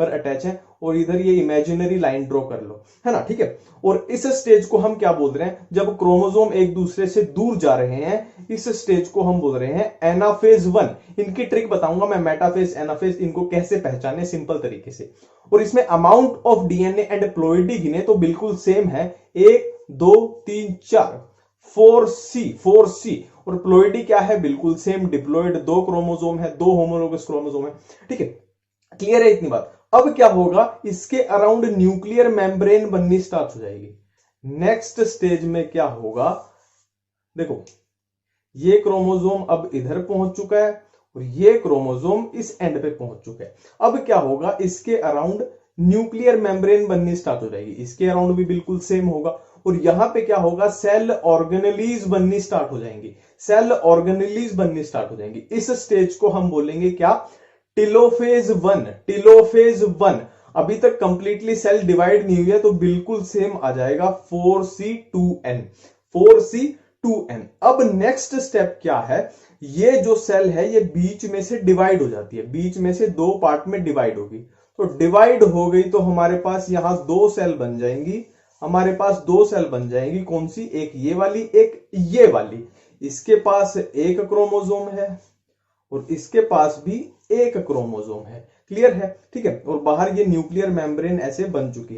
अटैच हैं और इधर ये इमेजिनरी लाइन ड्रॉ कर लो, है ना, ठीक है। और इस स्टेज को हम क्या बोल रहे हैं, जब क्रोमोसोम एक दूसरे से दूर जा रहे हैं, इस स्टेज को हम बोल रहे हैं एनाफेज 1। इनकी ट्रिक बताऊंगा मैं, मेटाफेज एनाफेज इनको कैसे पहचाने सिंपल तरीके से। और इसमें amount of DNA and ploidy गिने तो बिल्कुल सेम है, 1 2 3 4 4C। और प्लॉइडी क्या है, बिल्कुल सेम डिप्लॉइड, 2 क्रोमोसोम है, 2 होमोलोगस क्रोमोसोम है, ठीक है। क्लियर है इतनी बात। अब क्या होगा, इसके अराउंड न्यूक्लियर मेम्ब्रेन बननी स्टार्ट हो जाएगी। नेक्स्ट स्टेज में क्या होगा, देखो ये क्रोमोसोम अब इधर पहुंच चुका है और ये क्रोमोसोम इस एंड पे पहुंच चुका है। अब क्या होगा, इसके अराउंड न्यूक्लियर मेम्ब्रेन बननी स्टार्ट हो जाएगी, इसके अराउंड भी बिल्कुल सेम होगा। और यहां पे क्या होगा, सेल ऑर्गेनेलीज बननी स्टार्ट हो जाएंगी। इस स्टेज को हम बोलेंगे क्या, टिलोफेज 1। अभी तक कंप्लीटली सेल डिवाइड नहीं हुई है तो बिल्कुल सेम आ जाएगा 4C2N। अब नेक्स्ट स्टेप क्या है, ये जो सेल है ये बीच में से डिवाइड हो जाती है, बीच में से 2 पार्ट में डिवाइड होगी। तो डिवाइड हो गई तो हमारे पास यहां 2 सेल बन जाएंगी, कौन सी, एक ये वाली एक ये वाली। इसके पास एक क्रोमोसोम है और इसके पास भी एक क्रोमोसोम है, क्लियर है, ठीक है। और बाहर ये न्यूक्लियर मेम्ब्रेन ऐसे बन चुकी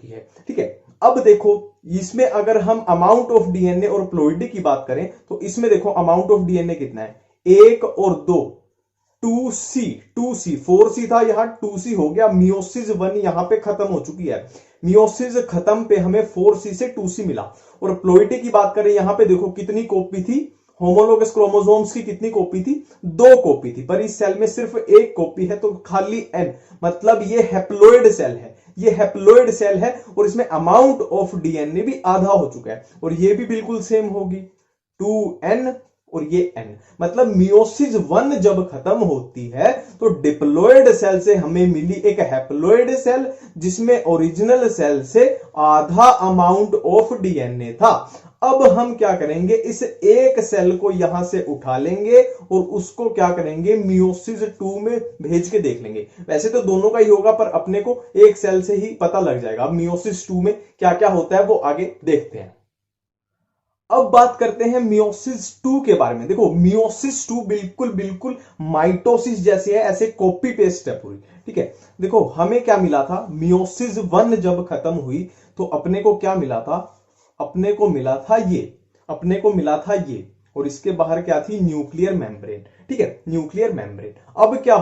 है, ठीक है। अब देखो इसमें अगर हम अमाउंट ऑफ डीएनए और प्लॉइडी की बात करें तो इसमें देखो अमाउंट ऑफ डीएनए कितना है, 1 और 2, 2C 4C था, यहां 2C हो गया। मियोसिस 1 यहां पे खत्म हो चुकी है, मियोसिस खत्म पे हमें 4C से 2C मिला। और प्लॉइडी की बात करें, यहां पे देखो कितनी कॉपी थी, होमोलोगस क्रोमोसोम्स की कितनी कॉपी थी, 2 कॉपी थी, पर इस सेल में सिर्फ 1 कॉपी है तो खाली N, मतलब ये हैप्लॉइड सेल है और इसमें अमाउंट ऑफ डीएनए भी आधा हो चुका है। और ये भी बिल्कुल सेम होगी, 2N और ये N, मतलब मियोसिस 1 जब खत्म होती है तो डिप्लॉयड सेल से हमें मिली एक हैप्लॉइड सेल जिसमें ओरिजिनल सेल से आधा अमाउंट ऑफ डीएनए था। अब हम क्या करेंगे, इस एक सेल को यहां से उठा लेंगे और उसको क्या करेंगे, मियोसिस 2 में भेज के देख लेंगे। वैसे तो दोनों का ही होगा पर अपने को एक सेल से ही पता लग जाएगा। अब मियोसिस 2 में क्या क्या होता है वो आगे देखते हैं। अब बात करते हैं मियोसिस 2 के बारे में। देखो मियोसिस 2 बिल्कुल माइटोसिस जैसी है, ऐसे कॉपी पेस्ट है पूरी, ठीक है। देखो हमें क्या मिला था, मियोसिस 1 जब खत्म हुई तो अपने को क्या मिला था, अपने को मिला था ये और इसके बाहर क्या थी, न्यूक्लियर मेम्ब्रेन, ठीक है, न्यूक्लियर मेम्ब्रेन। अब क्या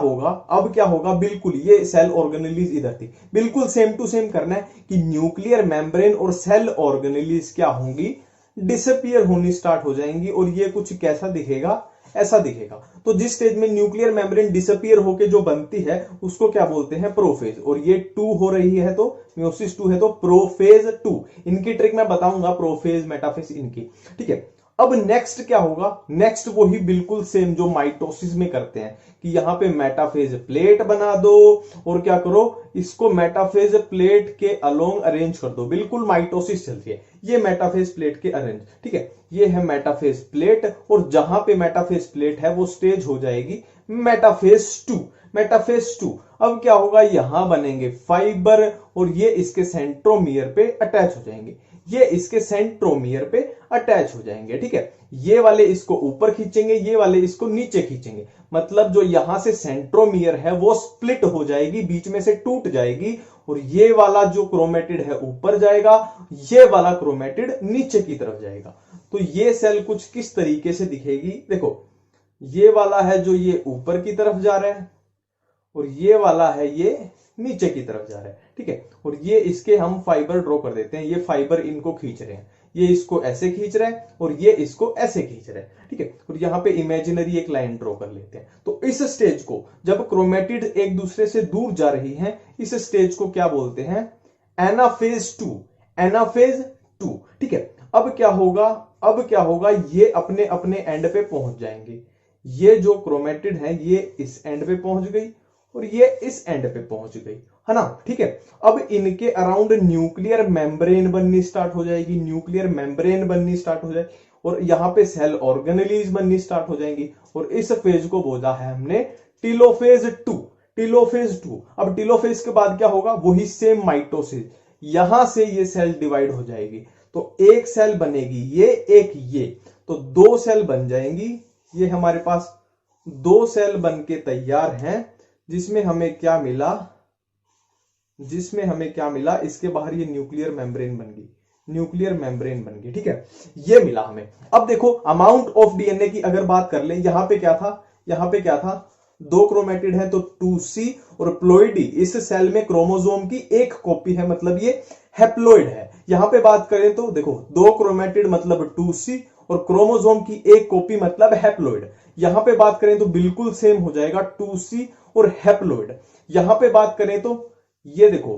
होगा, बिल्कुल ये सेल ऑर्गेनेलीज इधर थी, बिल्कुल सेम टू सेम करना है कि न्यूक्लियर मेम्ब्रेन और सेल ऑर्गेनेलीज क्या होंगी, डिसअपियर होनी स्टार्ट हो जाएंगी। और ये कुछ कैसा दिखेगा, ऐसा दिखेगा। तो जिस स्टेज में न्यूक्लियर मेम्ब्रेन डिसअपियर होके जो बनती है उसको क्या बोलते हैं, प्रोफेज। और ये 2 हो रही है तो मियोसिस 2 है तो प्रोफेज 2। इनकी ट्रिक मैं बताऊंगा, प्रोफेज मेटाफेज इनकी, ठीक है। अब नेक्स्ट क्या होगा, नेक्स्ट वही बिल्कुल सेम जो माइटोसिस में करते हैं कि यहां पे मेटाफेज प्लेट बना दो और क्या करो, इसको मेटाफेज प्लेट के अलोंग अरेंज कर दो, बिल्कुल माइटोसिस चलती है, ये मेटाफेज प्लेट के अरेंज, ठीक है, ये है मेटाफेज प्लेट और जहां पे मेटाफेज प्लेट है वो स्टेज हो जाएगी मेटाफेज 2। मेटाफेज 2 अब क्या होगा, यहां बनेंगे फाइबर और ये इसके सेंट्रोमियर पे अटैच हो जाएंगे, ये इसके सेंट्रोमियर पे अटैच हो जाएंगे, ठीक है, ये वाले इसको ऊपर खींचेंगे, ये वाले इसको नीचे खींचेंगे, मतलब जो यहां से सेंट्रोमियर है वो स्प्लिट हो जाएगी, बीच में से टूट जाएगी और ये वाला जो क्रोमेटिड है ऊपर जाएगा, ये वाला क्रोमेटिड नीचे की तरफ जाएगा। तो ये सेल कुछ किस तरीके से दिखेगी, देखो ये वाला है जो ये ऊपर की तरफ जा रहा है और ये वाला है ये नीचे की तरफ जा रहा है, ठीक है, और ये इसके हम फाइबर ड्रॉ कर देते हैं, ये फाइबर इनको खींच रहे हैं, ये इसको ऐसे खींच रहा है और ये इसको ऐसे खींच रहा है, ठीक है, और यहां पे इमेजिनरी एक लाइन ड्रॉ कर लेते हैं। तो इस स्टेज को जब क्रोमेटिड एक दूसरे से दूर जा रही हैं, इस स्टेज को क्या बोलते हैं, एनाफेज 2, एनाफेज 2, ठीक है। अब क्या होगा, अब क्या होगा, ये अपने अपने एंड पे पहुंच जाएंगे, ये जो क्रोमेटिड है ये इस एंड पे पहुंच गई और ये इस एंड पे पहुंच गई, है ना, ठीक है। अब इनके अराउंड न्यूक्लियर मेम्ब्रेन बननी स्टार्ट हो जाएगी, न्यूक्लियर मेम्ब्रेन बननी स्टार्ट हो जाएगी और यहां पे सेल ऑर्गेनेलीज बननी स्टार्ट हो जाएंगी और इस फेज को बोला है हमने टेलोफेज 2, टेलोफेज 2। अब टेलोफेज के बाद क्या होगा, वही सेम माइटोसिस, यहां से ये सेल डिवाइड हो जाएगी, तो एक सेल बनेगी ये, एक ये, तो दो सेल बन जाएंगी, ये हमारे पास दो सेल बन के तैयार हैं, जिसमें हमें क्या मिला, जिसमें हमें क्या मिला, इसके बाहर ये न्यूक्लियर मेम्ब्रेन बन गई, न्यूक्लियर मेम्ब्रेन बन गई, ठीक है, ये मिला हमें। अब देखो अमाउंट ऑफ डीएनए की अगर बात कर ले, यहां पे क्या था, यहां पे क्या था, दो क्रोमेटिड है तो 2C और प्लोइडी, इस सेल में क्रोमोसोम की एक कॉपी है, मतलब ये हैप्लोइड है। यहां पे बात करें तो देखो दो क्रोमेटिड मतलब 2C और क्रोमोसोम की एक कॉपी मतलब हैप्लोइड। यहां पे बात करें तो बिल्कुल सेम हो जाएगा 2C और हैप्लोइड। यहां पे बात करें तो ये देखो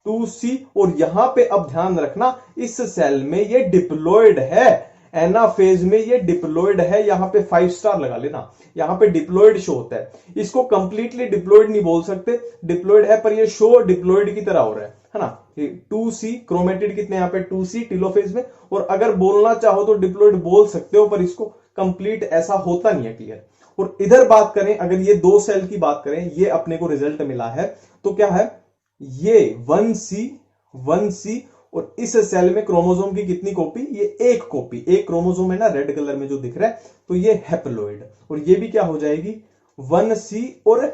2C और यहां पे अब ध्यान रखना इस सेल में ये डिप्लॉयड है, एनाफेज में ये डिप्लॉयड है, यहां पे 5 स्टार लगा लेना, यहां पे डिप्लॉयड शो होता है, इसको कंप्लीटली डिप्लॉयड नहीं बोल सकते, डिप्लॉयड है पर ये शो डिप्लॉयड की तरह हो रहा है ना। 2C क्रोमेटिड कितने यहां पे 2C टेलोफेज में, और अगर बोलना चाहो तो डिप्लॉयड बोल सकते हो पर इसको कंप्लीट ऐसा होता नहीं है, क्लियर। और इधर बात करें, अगर ये दो सेल की बात करें, ये अपने को रिजल्ट मिला है तो क्या है, ये 1C और इस सेल में क्रोमोसोम की कितनी कॉपी, ये एक कॉपी, एक क्रोमोसोम है ना रेड कलर में जो दिख रहा है, तो ये हैप्लोइड और ये भी क्या हो जाएगी 1C और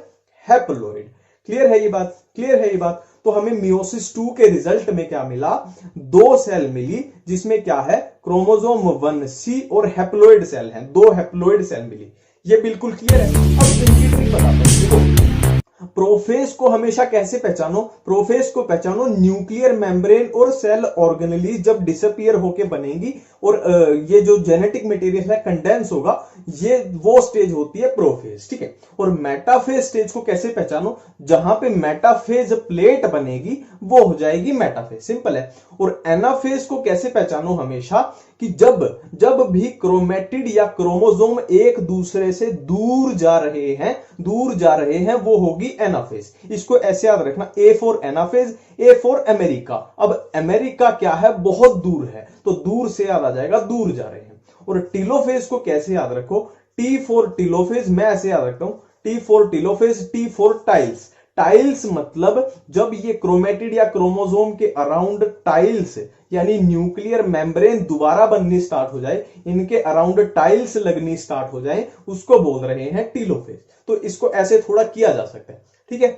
हैप्लोइड। क्लियर है ये बात, क्लियर है ये बात। तो हमें मियोसिस 2 के रिजल्ट में क्या मिला, दो सेल मिली जिसमें क्या है क्रोमोसोम 1C और हैप्लोइड सेल है, दो हैप्लोइड सेल मिली, ये बिल्कुल क्लियर है। अब इनकी ट्रिक बताता हूं, देखो प्रोफेज को हमेशा कैसे पहचानो, प्रोफेज को पहचानो न्यूक्लियर मेम्ब्रेन और सेल ऑर्गेनेलीज जब डिसअपियर होके बनेंगी और ये जो जेनेटिक मटेरियल है कंडेंस होगा, ये वो स्टेज होती है प्रोफेज, ठीक है। और मेटाफेज स्टेज को कैसे पहचानो, जहां पे मेटाफेज प्लेट बनेगी वो हो जाएगी मेटाफेज, सिंपल है। और एनाफेज को कैसे पहचानो, हमेशा कि जब भी क्रोमेटिड या क्रोमोसोम एक दूसरे से दूर जा रहे हैं वो होगी एनाफेज। इसको ऐसे याद रखना, A for anaphase, A for America. अब अमेरिका क्या है, बहुत दूर है, तो दूर से याद आ जाएगा दूर जा रहे हैं। और टेलोफेज को कैसे याद रखो, टी फॉर टेलोफेज, मैं ऐसे याद रखता हूं, T for telophase, T for tiles. Tiles मतलब जब ये क्रोमेटिड या क्रोमोसोम के अराउंड टाइल्स यानी न्यूक्लियर मेम्ब्रेन दोबारा बननी स्टार्ट हो जाए, इनके अराउंड टाइल्स लगनी स्टार्ट हो जाए, उसको बोल रहे हैं टेलोफेज। तो इसको ऐसे थोड़ा किया जा सकता है, ठीक है।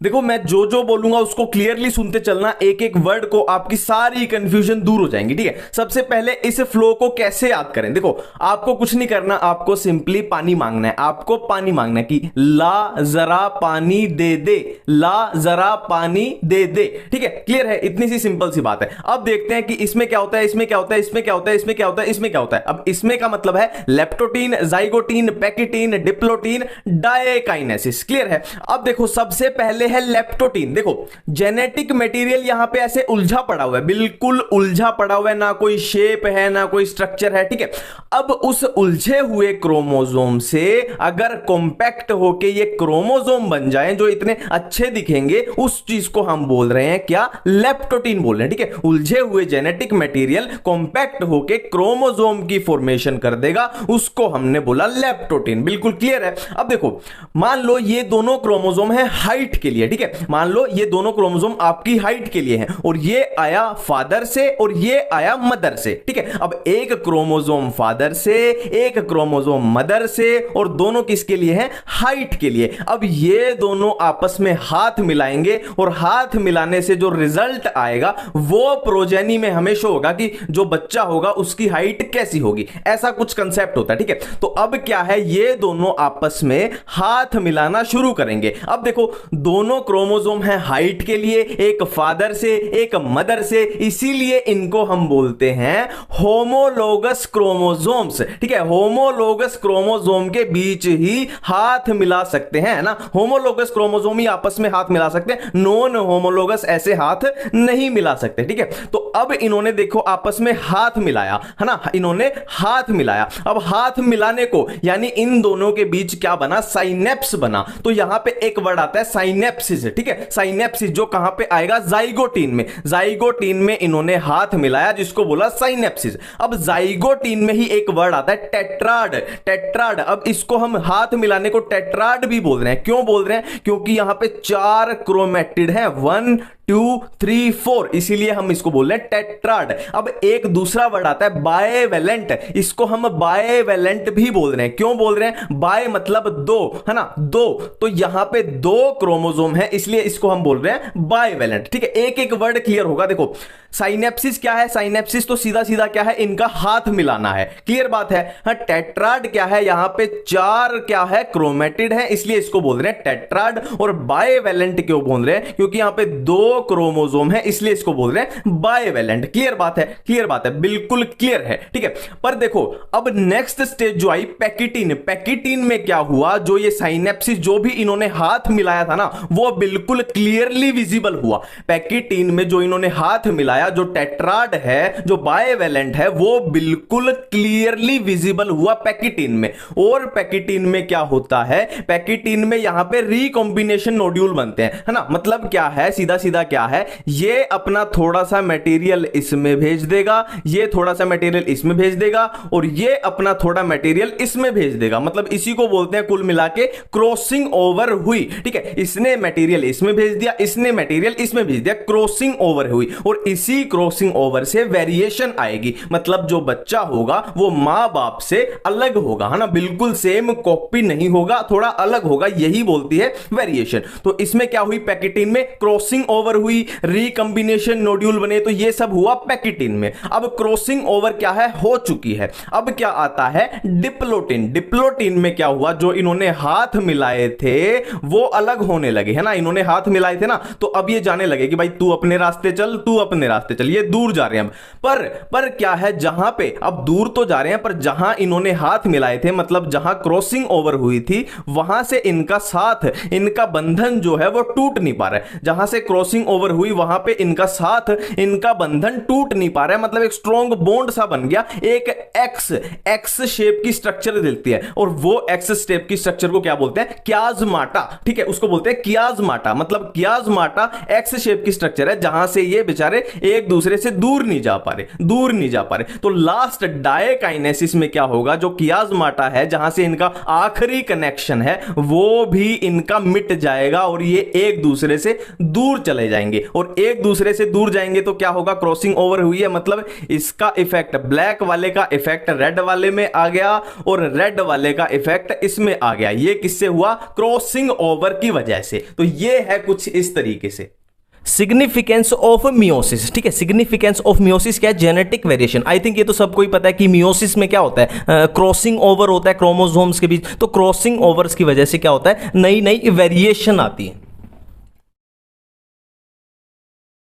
देखो मैं जो जो बोलूंगा उसको क्लियरली सुनते चलना, एक एक वर्ड को, आपकी सारी कंफ्यूजन दूर हो जाएंगी, ठीक है। सबसे पहले इस फ्लो को कैसे याद करें, देखो आपको कुछ नहीं करना, आपको सिंपली पानी मांगना है, आपको पानी मांगना है कि ला जरा पानी दे दे, ला जरा पानी दे दे, ठीक है, क्लियर है, इतनी सी सिंपल सी बात है। अब देखते हैं कि इसमें क्या होता है, इसमें क्या होता है, इसमें क्या होता है, इसमें क्या होता है, इसमें क्या होता है। अब इसमें का मतलब है leptotene, zygotene, pachytene, diplotene, diakinesis, clear है। अब देखो सबसे पहले है लेप्टोटीन। देखो जेनेटिक मटेरियल यहां पे ऐसे उलझा पड़ा हुआ है, बिल्कुल उलझा पड़ा हुआ है, ना कोई शेप है ना कोई स्ट्रक्चर है, ठीक है। अब उस उलझे हुए क्रोमोसोम से अगर कॉम्पैक्ट होके ये क्रोमोसोम बन जाए जो इतने अच्छे दिखेंगे, उस चीज को हम बोल रहे हैं क्या, लेप्टोटीन बोल रहे हैं, ठीक है। उलझे हुए जेनेटिक मटेरियल कॉम्पैक्ट होके क्रोमोसोम की फॉर्मेशन कर देगा, उसको हमने बोला लेप्टोटीन। बिल्कुल क्लियर है। अब देखो मान लो ये दोनों क्रोमोसोम है हाइट के लिए, ठीक है। मान लो ये दोनों क्रोमोसोम आपकी हाइट के लिए हैं और ये आया फादर से और ये आया मदर से, ठीक है। अब एक क्रोमोसोम फादर से, एक क्रोमोसोम मदर से, और दोनों किसके लिए हैं, हाइट के लिए। अब ये दोनों आपस में हाथ मिलाएंगे और हाथ मिलाने से जो रिजल्ट आएगा वो प्रोजेनी में हमेशा होगा कि जो बच्चा होगा उसकी हाइट कैसी होगी, ऐसा कुछ कंसेप्ट होता है, ठीक है। तो अब क्या है, ये दोनों आपस में हाथ मिलाना शुरू करेंगे। अब देखो दोनों क्रोमोसोम हैं हाइट के लिए, एक फादर से एक मदर से, इसीलिए इनको हम बोलते हैं होमोलोगस क्रोमोसोम्स, ठीक है। होमोलोगस क्रोमोसोम के बीच ही हाथ मिला सकते हैं, है ना। होमोलोगस क्रोमोसोम ही आपस में हाथ मिला सकते हैं, नॉन होमोलोगस ऐसे हाथ नहीं मिला सकते, ठीक है। तो अब इन्होंने देखो आपस में हाथ मिलाया, है ना, इन्होंने हाथ मिलाया। अब हाथ मिलाने को यानी इन दोनों के बीच क्या बना, साइनेप्स बना। तो यहां पे एक वर्ड आता है साइनेप्सिस, ठीक है। साइनेप्सिस जो कहां पे आएगा, जाइगोटीन में। जाइगोटीन में इन्होंने हाथ मिलाया जिसको बोला साइनेप्सिस। अब जाइगोटीन में ही एक वर्ड आता है टेट्राड। टेट्राड, अब इसको हम हाथ मिलाने को टेट्राड भी बोल रहे हैं। क्यों बोल रहे हैं, क्योंकि यहां पे 4 क्रोमेटिड है, 1 2 3 4, इसीलिए हम इसको बोल रहे हैं टेट्राड। अब एक दूसरा वर्ड आता है बायवेलेंट, इसको हम बायवेलेंट भी बोल रहे हैं। क्यों बोल रहे हैं, बाय मतलब दो, है ना, दो। तो यहां पे 2 क्रोमोसोम है इसलिए इसको हम बोल रहे हैं बायवेलेंट, ठीक है। एक एक वर्ड क्लियर होगा। देखो साइनेप्सिस क्या है, साइनेप्सिस तो सीधा सीधा क्या है, इनका हाथ मिलाना है, क्लियर बात है। हाँ, टेट्राड क्या है, यहां पे 4 क्या है, क्रोमेटिड है, इसलिए इसको बोल रहे हैं टेट्राड। और बायवेलेंट क्यों बोल रहे हैं, क्योंकि यहां पे 2 क्रोमोसोम है इसलिए इसको बोल रहे हैं बायवेलेंट। क्लियर बात है, क्लियर बात है, बिल्कुल क्लियर है, ठीक है। पर देखो अब नेक्स्ट स्टेज जो आई पैकिटीन। पैकिटीन में क्या हुआ, जो ये साइनेप्सिस जो भी इन्होंने हाथ मिलाया था ना, वो बिल्कुल क्लियरली विजिबल हुआ। पैकिटीन में जो इन्होंने हाथ मिलाया, जो टेट्राड है, जो बायवेलेंट है, वो बिल्कुल क्लियरली विजिबल हुआ पैकिटीन में। और पैकिटीन में क्या होता है, पैकिटीन में यहां पे रिकॉम्बिनेशन नोड्यूल बनते हैं, है ना। मतलब क्या है, सीधा सीधा क्या है, ये अपना थोड़ा सा मटेरियल इसमें भेज देगा, ये थोड़ा सा मटेरियल इसमें भेज देगा, और ये अपना थोड़ा मटेरियल इसमें भेज देगा। मतलब इसी को बोलते हैं कुल मिला के क्रॉसिंग ओवर हुई, ठीक है। इसने मटेरियल इसमें भेज दिया, इसने मटेरियल इसमें भेज दिया, क्रॉसिंग ओवर हुई। और इसी क्रॉसिंग ओवर से वेरिएशन आएगी, मतलब जो बच्चा होगा वो मां बाप से अलग होगा, है ना, बिल्कुल सेम कॉपी नहीं होगा, थोड़ा अलग होगा, यही बोलती है वेरिएशन। तो इसमें क्या हुई, पैकिटीन में क्रॉसिंग ओवर हुई, रिकंबिनेशन नोड्यूल बने, तो ये सब हुआ पैकिटीन में। अब क्रॉसिंग ओवर क्या है, हो चुकी है। अब क्या आता है, डिप्लोटीन। डिप्लोटीन में क्या हुआ, जो इन्होंने हाथ मिलाए थे वो अलग होने लगे, है ना। इन्होंने हाथ मिलाए थे ना, तो अब ये जाने लगे कि भाई तू अपने रास्ते चल, तू अपने रास्ते चल, ये दूर जा रहे हैं। पर क्या है, जहां पे अब दूर तो जा रहे हैं, पर जहां इन्होंने हाथ मिलाए थे, मतलब जहां क्रॉसिंग ओवर हुई थी, वहां से इनका साथ, इनका बंधन जो है वो टूट नहीं पा रहा है। जहां से क्रॉसिंग ओवर हुई वहां पे इनका साथ, इनका बंधन टूट नहीं पा रहा है, मतलब एक स्ट्रॉन्ग बॉन्ड सा बन गया। एक एक्स शेप की स्ट्रक्चर दिखती है, और वो एक्स शेप की स्ट्रक्चर को क्या बोलते हैं, कियाजमाटा, ठीक है, उसको बोलते हैं कियाजमाटा। मतलब कियाजमाटा एक्स शेप की स्ट्रक्चर है, जहां से ये बेचारे एक दूसरे से दूर नहीं जा पा रहे। तो लास्ट डायकाइनेसिस में क्या होगा, जो कियाजमाटा है, जहां से इनका आखिरी कनेक्शन है, वो भी इनका मिट जाएगा और ये एक दूसरे से दूर चले जाएंगे। और एक दूसरे से दूर जाएंगे तो क्या होगा, क्रॉसिंग ओवर हुई है, मतलब इसका इफेक्ट, ब्लैक वाले का इफेक्ट रेड वाले में आ गया और रेड वाले का इफेक्ट इसमें आ गया। ये किससे हुआ, क्रॉसिंग ओवर की वजह से। तो ये है कुछ इस तरीके से सिग्निफिकेंस ऑफ मियोसिस, ठीक है। सिग्निफिकेंस ऑफ मियोसिस क्या है, जेनेटिक वेरिएशन। आई थिंक ये तो सबको ही पता है कि मियोसिस में क्या होता है, क्रॉसिंग ओवर होता है क्रोमोसोम्स के बीच। तो क्रॉसिंग ओवर्स की वजह से क्या होता है, नई नई वेरिएशन आती है।